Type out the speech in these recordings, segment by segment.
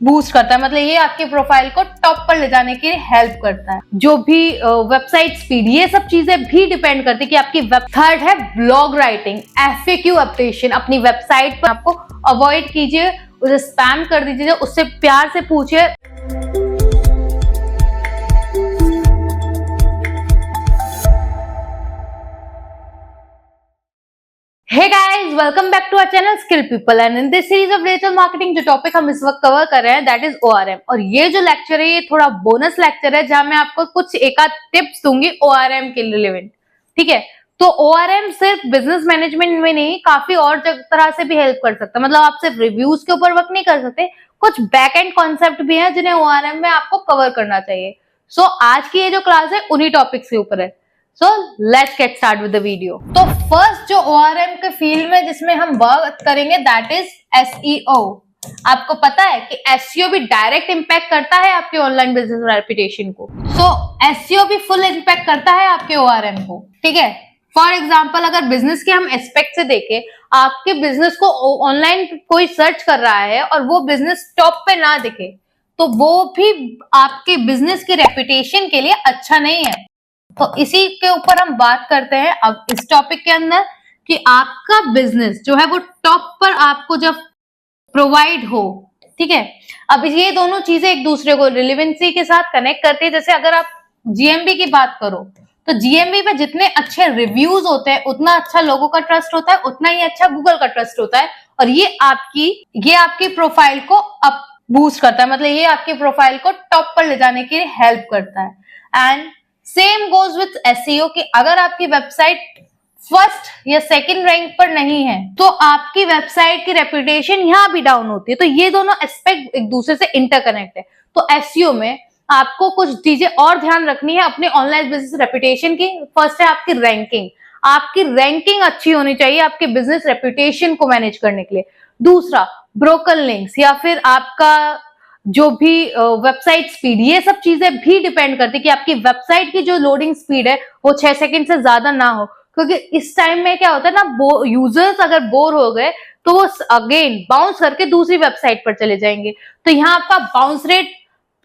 Boost करता है, मतलब ये आपके प्रोफाइल को टॉप पर ले जाने के लिए हेल्प करता है। जो भी वेबसाइट स्पीड, ये सब चीजें भी डिपेंड करती है कि आपकी थर्ड है ब्लॉग राइटिंग, FAQ अपडेशन। अपनी वेबसाइट पर आपको अवॉइड कीजिए, उसे स्पैम कर दीजिए, उससे प्यार से पूछिए। Hey guys, welcome back to our channel Skill People and in this series of digital marketing जो टॉपिक हम इस वक्त कवर कर रहे हैं that is ORM। और ये जो लेक्चर है ये थोड़ा बोनस लेक्चर है जहां मैं आपको कुछ एक आध टिप्स दूंगी ORM के रिलेवेंट। ठीक है, तो ORM सिर्फ बिजनेस मैनेजमेंट में नहीं, काफी और तरह से भी हेल्प कर सकता है। मतलब आप सिर्फ रिव्यूज के ऊपर वर्क नहीं कर सकते, कुछ बैक एंड कॉन्सेप्ट भी है जिन्हें ORM में आपको कवर करना चाहिए। सो आज की ये जो क्लास है उन्हीं टॉपिक्स के ऊपर है। So let's get started with the video। तो फर्स्ट जो ORM के फील्ड में जिसमें हम बात करेंगे that is SEO। आपको पता है कि SEO भी डायरेक्ट इंपैक्ट करता है आपके ऑनलाइन बिजनेस रेपुटेशन को। So SEO भी फुल इंपैक्ट करता है आपके ORM को। ठीक है, फॉर एग्जाम्पल अगर बिजनेस के हम एस्पेक्ट से देखें, आपके बिजनेस को ऑनलाइन कोई सर्च कर रहा है और वो बिजनेस टॉप पे ना दिखे तो वो भी आपके बिजनेस की रेपुटेशन के लिए अच्छा नहीं है। तो इसी के ऊपर हम बात करते हैं अब इस टॉपिक के अंदर कि आपका बिजनेस जो है वो टॉप पर आपको जब प्रोवाइड हो। ठीक है, अब ये दोनों चीजें एक दूसरे को रिलेवेंसी के साथ कनेक्ट करती है। जैसे अगर आप GMV की बात करो तो GMV पे जितने अच्छे रिव्यूज होते हैं उतना अच्छा लोगों का ट्रस्ट होता है, उतना ही अच्छा गूगल का ट्रस्ट होता है और ये आपकी प्रोफाइल को अप बूस्ट करता है, मतलब ये आपकी प्रोफाइल को टॉप पर ले जाने के लिए हेल्प करता है। And same goes with SEO कि अगर आपकी वेबसाइट फर्स्ट या सेकंड रैंक पर नहीं है तो आपकी वेबसाइट की रेपुटेशन यहाँ भी डाउन होती है। तो ये दोनों एस्पेक्ट एक दूसरे से इंटरकनेक्ट है। तो SEO में आपको कुछ चीजें और ध्यान रखनी है अपने ऑनलाइन बिजनेस रेपुटेशन की। फर्स्ट है आपकी रैंकिंग। आपकी रैंकिंग अच्छी होनी चाहिए आपके बिजनेस रेपुटेशन को मैनेज करने के लिए। दूसरा ब्रोकन लिंक्स या फिर आपका जो भी वेबसाइट स्पीड, ये सब चीजें भी डिपेंड करती है कि आपकी वेबसाइट की जो लोडिंग स्पीड है वो 6 सेकंड से ज्यादा ना हो। क्योंकि इस टाइम में क्या होता है ना, यूजर्स अगर बोर हो गए तो वो अगेन बाउंस करके दूसरी वेबसाइट पर चले जाएंगे। तो यहाँ आपका बाउंस रेट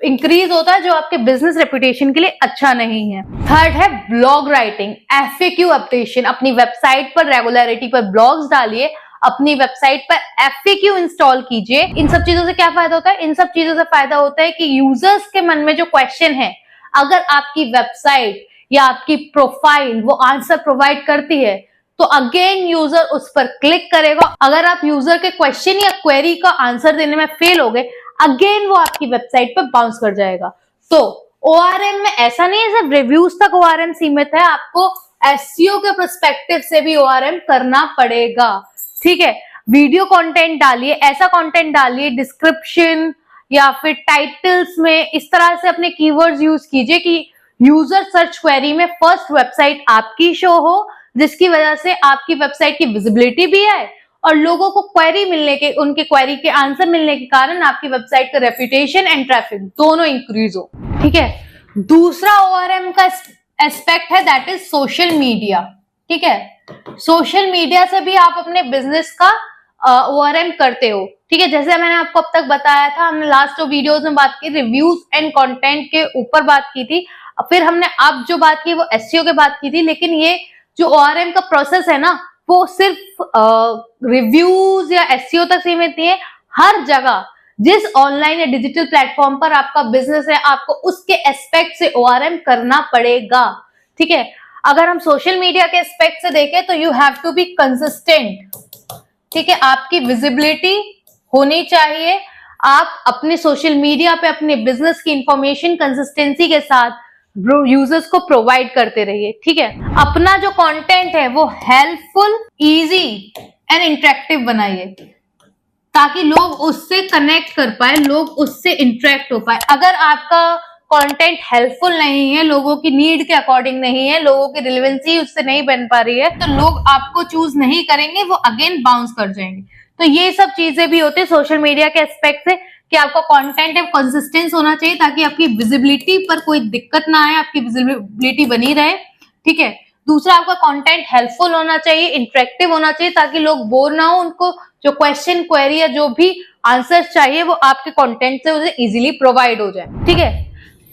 इंक्रीज होता है जो आपके बिजनेस रेपुटेशन के लिए अच्छा नहीं है। थर्ड है ब्लॉग राइटिंग, FAQ अपडेशन। अपनी वेबसाइट पर रेगुलरिटी पर ब्लॉग्स डालिए, अपनी वेबसाइट पर FAQ इंस्टॉल कीजिए। इन सब चीजों से क्या फायदा होता है? इन सब चीजों से फायदा होता है कि यूजर्स के मन में जो क्वेश्चन है, अगर आपकी वेबसाइट या आपकी प्रोफाइल वो आंसर प्रोवाइड करती है तो अगेन यूजर उस पर क्लिक करेगा। अगर आप यूजर के क्वेश्चन या क्वेरी का आंसर देने में फेल हो गए, अगेन वो आपकी वेबसाइट पर बाउंस कर जाएगा। तो ORM में ऐसा नहीं है सिर्फ रिव्यूज तक ORM सीमित है, आपको SEO के पर्सपेक्टिव से भी ORM करना पड़ेगा। ठीक है, वीडियो कंटेंट डालिए, ऐसा कंटेंट डालिए डिस्क्रिप्शन या फिर टाइटल्स में, इस तरह से अपने कीवर्ड्स यूज कीजिए कि यूजर सर्च क्वेरी में फर्स्ट वेबसाइट आपकी शो हो, जिसकी वजह से आपकी वेबसाइट की विजिबिलिटी भी है और लोगों को क्वेरी मिलने के, उनके क्वेरी के आंसर मिलने के कारण आपकी वेबसाइट का रेपुटेशन एंड ट्रैफिक दोनों इंक्रीज हो। ठीक है, दूसरा ORM का एस्पेक्ट है दैट इज सोशल मीडिया। ठीक है, सोशल मीडिया से भी आप अपने बिजनेस का ORM करते हो। ठीक है, जैसे मैंने आपको अब तक बताया था, हमने लास्ट दो वीडियोस में बात की रिव्यूज एंड कंटेंट के ऊपर बात की थी, फिर हमने अब जो बात की वो SEO के बात की थी। लेकिन ये जो ORM का प्रोसेस है ना, वो सिर्फ रिव्यूज या SEO तक सीमित नहीं है। हर जगह जिस ऑनलाइन या डिजिटल प्लेटफॉर्म पर आपका बिजनेस है, आपको उसके एस्पेक्ट से ORM करना पड़ेगा। ठीक है, अगर हम सोशल मीडिया के एस्पेक्ट से देखें तो you have to be consistent. ठीक है, आपकी विजिबिलिटी होनी चाहिए। आप अपने सोशल मीडिया पे अपने बिजनेस की इंफॉर्मेशन कंसिस्टेंसी के साथ यूजर्स को प्रोवाइड करते रहिए। ठीक है, अपना जो कंटेंट है वो हेल्पफुल, इजी एंड इंटरेक्टिव बनाइए ताकि लोग उससे कनेक्ट कर पाए, लोग उससे इंटरेक्ट हो पाए। अगर आपका कंटेंट हेल्पफुल नहीं है, लोगों की नीड के अकॉर्डिंग नहीं है, लोगों की रिलेवेंसी उससे नहीं बन पा रही है, तो लोग आपको चूज नहीं करेंगे, वो अगेन बाउंस कर जाएंगे। तो ये सब चीजें भी होती है सोशल मीडिया के एस्पेक्ट से कि आपका कंटेंट है कंसिस्टेंस होना चाहिए ताकि आपकी विजिबिलिटी पर कोई दिक्कत ना आए, आपकी विजिबिलिटी बनी रहे। ठीक है, दूसरा आपका कंटेंट हेल्पफुल होना चाहिए, इंटरेक्टिव होना चाहिए ताकि लोग बोर ना हो, उनको जो क्वेश्चन क्वेरी या जो भी आंसर्स चाहिए वो आपके कंटेंट से उसे इजीली प्रोवाइड हो जाए। ठीक है।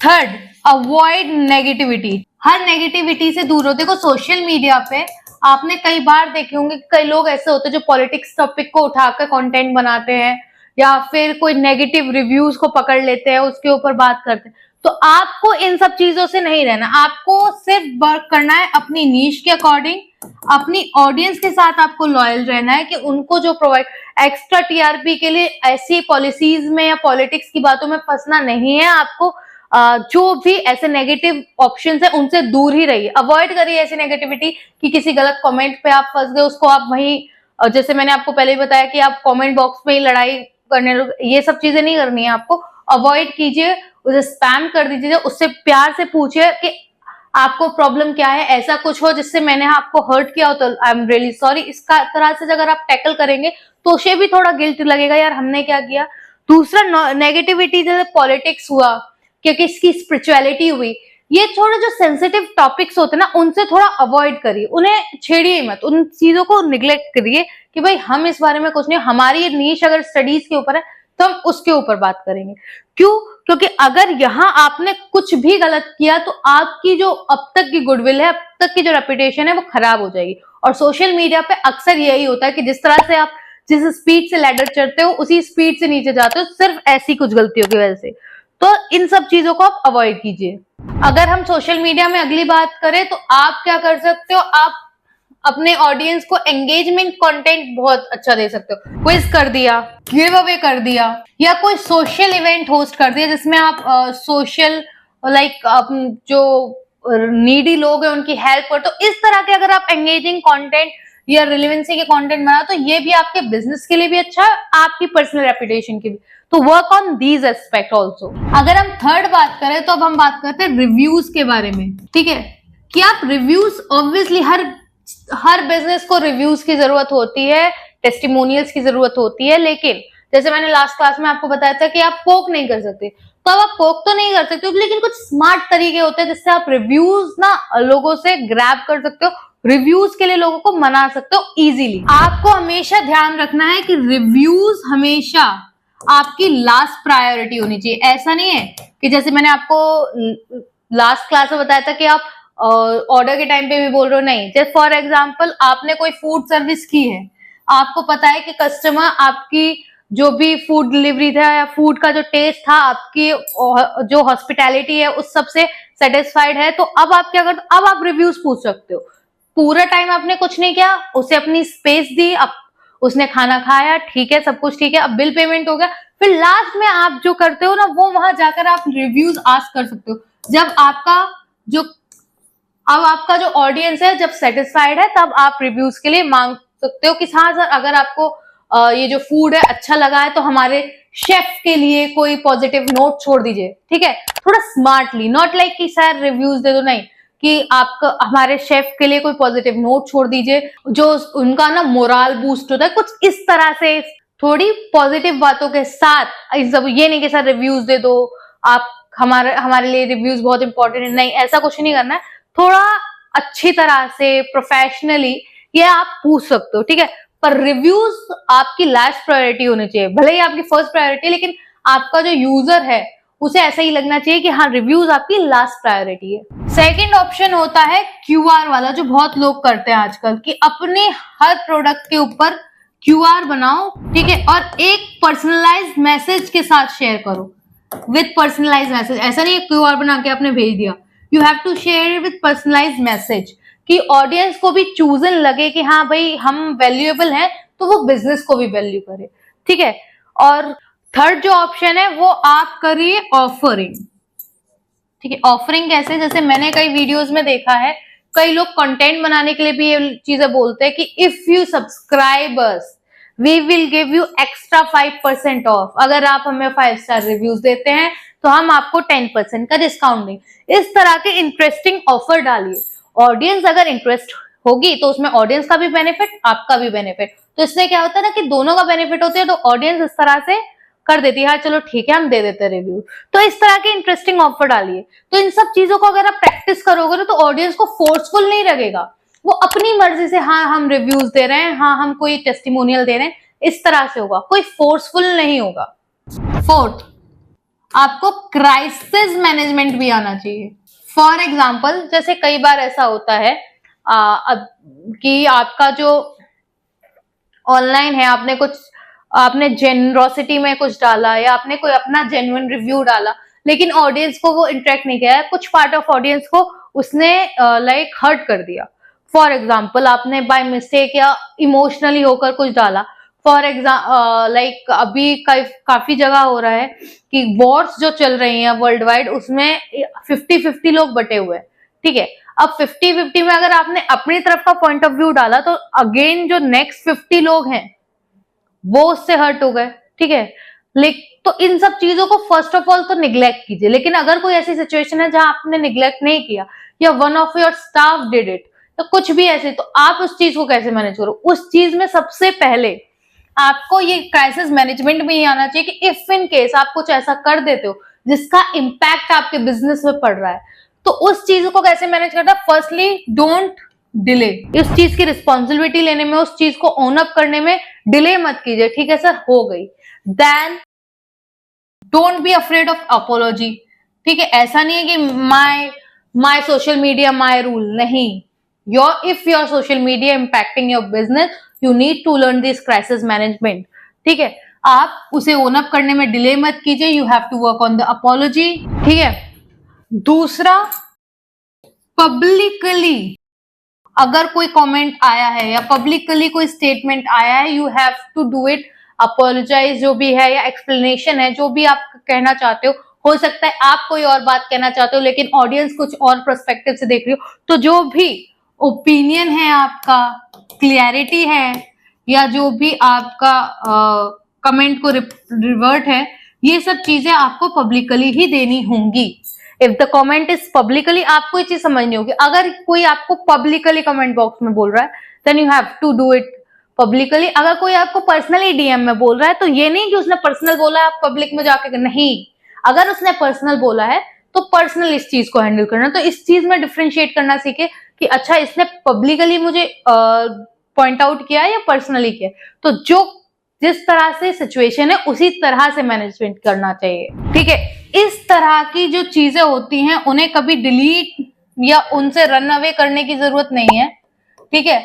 Third, avoid negativity. हर नेगेटिविटी से दूर हो। देखो सोशल मीडिया पे आपने कई बार देखे होंगे कई लोग ऐसे होते हैं जो पॉलिटिक्स टॉपिक को उठाकर कंटेंट बनाते हैं या फिर कोई नेगेटिव रिव्यूज को पकड़ लेते हैं, उसके ऊपर बात करते हैं। तो आपको इन सब चीजों से नहीं रहना, आपको सिर्फ वर्क करना है अपनी नीश के अकॉर्डिंग, अपनी ऑडियंस के साथ आपको लॉयल रहना है कि उनको जो प्रोवाइड, एक्स्ट्रा टीआरपी के लिए ऐसी पॉलिसीज में या पॉलिटिक्स की बातों में फंसना नहीं है। आपको जो भी ऐसे नेगेटिव ऑप्शंस है उनसे दूर ही रहिए, अवॉइड करिए ऐसी नेगेटिविटी कि किसी गलत कमेंट पे आप फंस गए, उसको आप वहीं, जैसे मैंने आपको पहले ही बताया कि आप कमेंट बॉक्स में ही लड़ाई करने, ये सब चीजें नहीं करनी है आपको। अवॉइड कीजिए, उसे स्पैम कर दीजिए, उससे प्यार से पूछिए कि आपको प्रॉब्लम क्या है, ऐसा कुछ हो जिससे मैंने आपको हर्ट किया हो तो आई एम रियली सॉरी। इसका तरह से अगर आप टैकल करेंगे तो उसे भी थोड़ा गिल्ट लगेगा, यार हमने क्या किया। दूसरा, नेगेटिविटी जैसे पॉलिटिक्स हुआ, क्योंकि इसकी स्पिरिचुअलिटी हुई, ये थोड़े जो सेंसिटिव टॉपिक्स होते हैं ना उनसे थोड़ा अवॉइड करिए, उन्हें छेड़िए मत, उन चीजों को निग्लेक्ट करिए कि भाई हम इस बारे में कुछ नहीं, हमारी नीश अगर स्टडीज के ऊपर है तो हम उसके ऊपर बात करेंगे। क्यों? क्योंकि अगर यहाँ आपने कुछ भी गलत किया तो आपकी जो अब तक की गुडविल है, अब तक की जो रेपुटेशन है वो खराब हो जाएगी। और सोशल मीडिया पे अक्सर यही होता है कि जिस तरह से आप जिस स्पीड से लैडर चढ़ते हो उसी स्पीड से नीचे जाते हो, सिर्फ ऐसी कुछ गलतियों की वजह से। तो इन सब चीजों को आप अवॉइड कीजिए। अगर हम सोशल मीडिया में अगली बात करें तो आप क्या कर सकते हो, आप अपने ऑडियंस को एंगेजमेंट कंटेंट बहुत अच्छा दे सकते हो। क्विज कर दिया, गिव अवे कर दिया, या कोई सोशल इवेंट होस्ट कर दिया जिसमें आप सोशल जो नीडी लोग हैं उनकी हेल्प कर। तो इस तरह के अगर आप एंगेजिंग कंटेंट या रिलेवेंसी के कंटेंट बनाओ तो ये भी आपके बिजनेस के लिए भी अच्छा है, आपकी पर्सनल रेपुटेशन के भी। तो work on these aspect also. अगर हम थर्ड बात करें तो अब हम बात करते हैं रिव्यूज के बारे में। ठीक है, कि आप रिव्यूज, ऑब्वियसली हर बिजनेस को रिव्यूज की जरूरत होती है, टेस्टिमोनियल्स की जरूरत होती है, लेकिन जैसे मैंने लास्ट क्लास में आपको बताया था कि आप पोक नहीं कर सकते, तो अब आप पोक तो नहीं कर सकते, लेकिन कुछ स्मार्ट तरीके होते हैं जिससे आप रिव्यूज ना लोगों से ग्रैब कर सकते हो, रिव्यूज के लिए लोगों को मना सकते हो इजीली। आपको हमेशा ध्यान रखना है कि रिव्यूज हमेशा आपकी लास्ट प्रायोरिटी होनी चाहिए। ऐसा नहीं है कि जैसे मैंने आपको लास्ट क्लास में बताया था कि आप ऑर्डर के टाइम पे भी बोल रहे हो, नहीं। जैसे फॉर एग्जांपल आपने कोई फूड सर्विस की है, आपको पता है कि कस्टमर आपकी जो भी फूड डिलीवरी था या फूड का जो टेस्ट था, आपकी जो हॉस्पिटैलिटी है उस सब से सेटिस्फाइड है, तो अब आप क्या करते हो, अब आप रिव्यूज पूछ सकते हो। पूरा टाइम आपने कुछ नहीं किया, उसे अपनी स्पेस दी, अब उसने खाना खाया, ठीक है, सब कुछ ठीक है, अब बिल पेमेंट हो गया, फिर लास्ट में आप जो करते हो ना वो वहां जाकर आप रिव्यूज आस्क कर सकते हो। जब आपका जो ऑडियंस है जब सेटिस्फाइड है तब आप रिव्यूज के लिए मांग सकते हो कि हाँ सर अगर आपको ये जो फूड है अच्छा लगा है तो हमारे शेफ के लिए कोई पॉजिटिव नोट छोड़ दीजिए। ठीक है, थोड़ा स्मार्टली, नॉट लाइक कि सर रिव्यूज दे दो, नहीं, कि आपका हमारे शेफ के लिए कोई पॉजिटिव नोट छोड़ दीजिए जो उनका ना मोरल बूस्ट होता है, कुछ इस तरह से थोड़ी पॉजिटिव बातों के साथ। ये नहीं कि सर रिव्यूज दे दो, आप हमारे लिए रिव्यूज बहुत इंपॉर्टेंट है, नहीं, ऐसा कुछ नहीं करना है। थोड़ा अच्छी तरह से प्रोफेशनली ये आप पूछ सकते हो, ठीक है, पर रिव्यूज आपकी लास्ट प्रायोरिटी होनी चाहिए। भले ही आपकी फर्स्ट प्रायोरिटी, लेकिन आपका जो यूजर है उसे ऐसा ही लगना चाहिए कि हाँ रिव्यूज आपकी लास्ट प्रायोरिटी है। सेकंड ऑप्शन होता है क्यूआर वाला, जो बहुत लोग करते हैं आजकल, कि अपने हर प्रोडक्ट के ऊपर क्यूआर बनाओ, ठीक है, और एक पर्सनलाइज्ड मैसेज के साथ शेयर करो विद पर्सनलाइज्ड मैसेज। ऐसा नहीं क्यूआर बना के आपने भेज दिया, you have to share with personalised message कि ऑडियंस को भी चूजन लगे कि हाँ भाई हम वैल्यूएबल हैं, तो वो बिजनेस को भी वैल्यू करे। ठीक है, और थर्ड जो ऑप्शन है वो आप करिए ऑफरिंग। ठीक है, ऑफरिंग कैसे, जैसे मैंने कई वीडियोस में देखा है, कई लोग कंटेंट बनाने के लिए भी ये चीजें बोलते हैं कि if you subscribe us we will give you extra 5% off. अगर आप हमें 5 स्टार रिव्यूज देते हैं तो हम आपको 10% का डिस्काउंट देंगे। इस तरह के इंटरेस्टिंग ऑफर डालिए। ऑडियंस अगर इंटरेस्ट होगी तो उसमें ऑडियंस का भी बेनिफिट, आपका भी बेनिफिट, तो इससे क्या होता है ना कि दोनों का बेनिफिट होता है। तो ऑडियंस इस तरह से कर देती है, हाँ चलो ठीक है हम दे देते हैं रिव्यू। तो इस तरह के इंटरेस्टिंग ऑफर डालिए। तो इन सब चीजों को अगर आप प्रैक्टिस करोगे तो ऑडियंस को फोर्सफुल नहीं लगेगा, वो अपनी मर्जी से हाँ हम रिव्यूज दे रहे हैं, हाँ हम कोई टेस्टिमोनियल दे रहे हैं, इस तरह से होगा, कोई फोर्सफुल नहीं होगा। फोर्थ, आपको क्राइसिस मैनेजमेंट भी आना चाहिए। फॉर एग्जाम्पल, जैसे कई बार ऐसा होता है कि आपका जो ऑनलाइन है, आपने जेनरोसिटी में कुछ डाला या आपने कोई अपना जेन्युइन रिव्यू डाला, लेकिन ऑडियंस को वो इंटरेक्ट नहीं किया, कुछ पार्ट ऑफ ऑडियंस को उसने लाइक हर्ट कर दिया। फॉर एग्जाम्पल, आपने बाय मिस्टेक या इमोशनली होकर कुछ डाला। फॉर एग्जाम्पल लाइक अभी काफी जगह हो रहा है कि वॉर्स जो चल रही हैं वर्ल्ड वाइड, उसमें 50-50 लोग बटे हुए हैं, ठीक है। अब 50-50 में अगर आपने अपनी तरफ का पॉइंट ऑफ व्यू डाला तो अगेन जो नेक्स्ट 50 लोग हैं वो उससे हर्ट हो गए, ठीक है। तो इन सब चीजों को फर्स्ट ऑफ ऑल तो निग्लेक्ट कीजिए। लेकिन अगर कोई ऐसी सिचुएशन है जहां आपने निग्लेक्ट नहीं किया या one of your staff did it, तो कुछ भी ऐसे, तो आप उस चीज को कैसे मैनेज करो? उस चीज में सबसे पहले आपको ये क्राइसिस मैनेजमेंट में ही आना चाहिए कि इफ इन केस आप कुछ ऐसा कर देते हो जिसका इम्पैक्ट आपके बिजनेस में पड़ रहा है, तो उस चीज को कैसे मैनेज करना? Firstly, don't delay. इस चीज की रिस्पॉन्सिबिलिटी लेने में, उस चीज को ओन अप करने में डिले मत कीजिए, ठीक है सर, हो गई। Then don't be afraid of apology, ठीक है। ऐसा नहीं है कि my social media my rule, नहीं। If your social media impacting your business, you need to learn this crisis management, ठीक है। आप उसे ओन अप करने में डिले मत कीजिए, you have to work on the apology, ठीक है। दूसरा, पब्लिकली अगर कोई कमेंट आया है या पब्लिकली कोई स्टेटमेंट आया है, you have to do it, apologise जो भी है या एक्सप्लेनेशन है, जो भी आप कहना चाहते हो सकता है आप कोई और बात कहना चाहते हो लेकिन ऑडियंस कुछ और पर्सपेक्टिव से देख रही हो, तो जो भी ओपिनियन है आपका, क्लियरिटी है या जो भी आपका कमेंट को रिवर्ट है, ये सब चीजें आपको पब्लिकली ही देनी होंगी। If the comment is publicly, आपको ये चीज समझनी होगी। अगर कोई आपको पब्लिकली कमेंट बॉक्स में बोल रहा है, then you have to do it publicly. अगर कोई आपको पर्सनली डीएम में बोल रहा है, तो ये नहीं कि उसने पर्सनल बोला है आप पब्लिक में जाके, नहीं। अगर उसने पर्सनल बोला है तो पर्सनल इस चीज को हैंडल करना। तो इस चीज में डिफरेंशिएट करना सीखे कि अच्छा, इसने पब्लिकली मुझे पॉइंट आउट किया या पर्सनली किया। तो जो जिस तरह से सिचुएशन है उसी तरह से मैनेजमेंट करना चाहिए, ठीक है। इस तरह की जो चीजें होती हैं उन्हें कभी डिलीट या उनसे रन अवे करने की जरूरत नहीं है, ठीक है।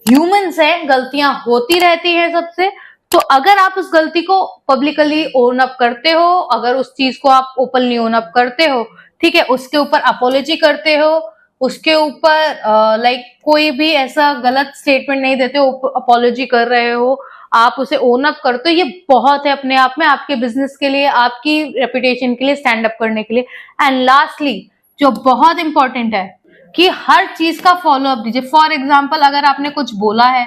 ह्यूमंस है, गलतियां होती रहती हैं सबसे। तो अगर आप उस गलती को पब्लिकली ओन अप करते हो, अगर उस चीज को आप ओपनली ओन अप करते हो, ठीक है, उसके ऊपर अपोलॉजी करते हो, उसके ऊपर लाइक कोई भी ऐसा गलत स्टेटमेंट नहीं देते हो, अपोलॉजी कर रहे हो, आप उसे ओन अप करते हो, ये बहुत है अपने आप में, आपके बिजनेस के लिए, आपकी रेपुटेशन के लिए, स्टैंड अप करने के लिए। एंड लास्टली, जो बहुत इंपॉर्टेंट है कि हर चीज का फॉलो अप दीजिए। फॉर एग्जाम्पल, अगर आपने कुछ बोला है,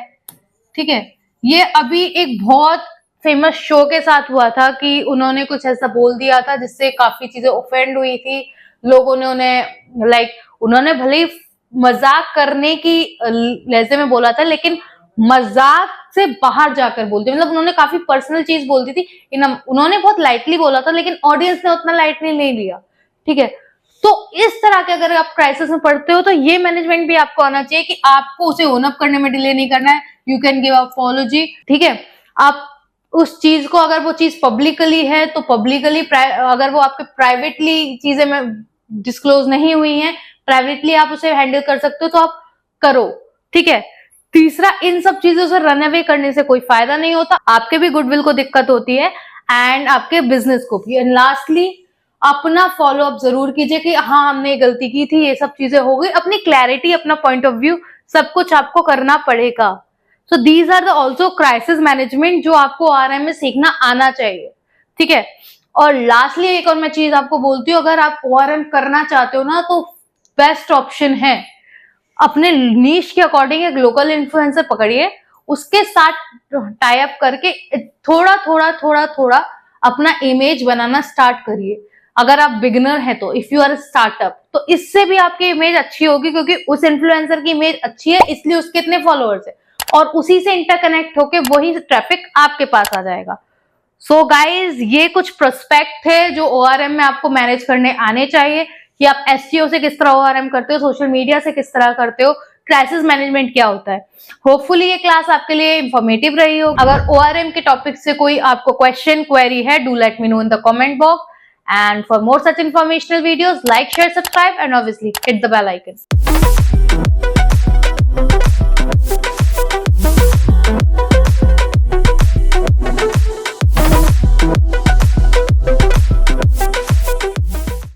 ठीक है, ये अभी एक बहुत फेमस शो के साथ हुआ था कि उन्होंने कुछ ऐसा बोल दिया था जिससे काफी चीजें ऑफेंड हुई थी, लोगों ने उन्हें उन्होंने भले ही मजाक करने की लहजे में बोला था, लेकिन मजाक से बाहर जाकर बोलते, मतलब उन्होंने काफी पर्सनल चीज बोल दी थी, उन्होंने बहुत लाइटली बोला था, लेकिन ऑडियंस ने उतना लाइटली नहीं लिया, ठीक है। तो इस तरह के अगर आप क्राइसिस में पड़ते हो, तो ये मैनेजमेंट भी आपको आना चाहिए कि आपको उसे ओन अप करने में डिले नहीं करना है, यू कैन गिव अपोलॉजी, ठीक है। आप उस चीज को, अगर वो चीज पब्लिकली है तो पब्लिकली, अगर वो आपके प्राइवेटली चीजें में डिस्क्लोज नहीं हुई हैं, प्राइवेटली आप उसे हैंडल कर सकते हो तो आप करो, ठीक है। तीसरा, इन सब चीजों से रन अवे करने से कोई फायदा नहीं होता, आपके भी गुडविल को दिक्कत होती है एंड आपके बिजनेस को भी। एंड लास्टली, अपना फॉलो अप जरूर कीजिए कि हाँ, हमने गलती की थी, ये सब चीजें हो गई, अपनी क्लैरिटी, अपना पॉइंट ऑफ व्यू, सब कुछ आपको करना पड़ेगा। So these are the also crisis management जो आपको आरएम में सीखना आना चाहिए, ठीक है। और लास्टली एक और मैं चीज आपको बोलती हूँ, अगर आप ओआरएम करना चाहते हो ना, तो बेस्ट ऑप्शन है अपने नीश के अकॉर्डिंग एक लोकल इन्फ्लुएंसर पकड़िए, उसके साथ टाई अप करके थोड़ा थोड़ा थोड़ा थोड़ा अपना इमेज बनाना स्टार्ट करिए। अगर आप बिगिनर हैं तो, इफ यू आर स्टार्टअप, तो इससे भी आपकी इमेज अच्छी होगी, क्योंकि उस इन्फ्लुएंसर की इमेज अच्छी है इसलिए उसके इतने फॉलोअर्स है, और उसी से इंटरकनेक्ट होके वही ट्रैफिक आपके पास आ जाएगा। सो गाइज, ये कुछ प्रोस्पेक्ट है जो ओआरएम में आपको मैनेज करने आने चाहिए, कि आप एसईओ से किस तरह ओआरएम करते हो, सोशल मीडिया से किस तरह करते हो, क्राइसिस मैनेजमेंट क्या होता है। होपफुली ये क्लास आपके लिए इंफॉर्मेटिव रही हो। अगर ORM के टॉपिक से कोई आपको क्वेश्चन क्वेरी है, do let me know in the comment box. And for more such informational videos, like, share, subscribe, and obviously hit the bell icon.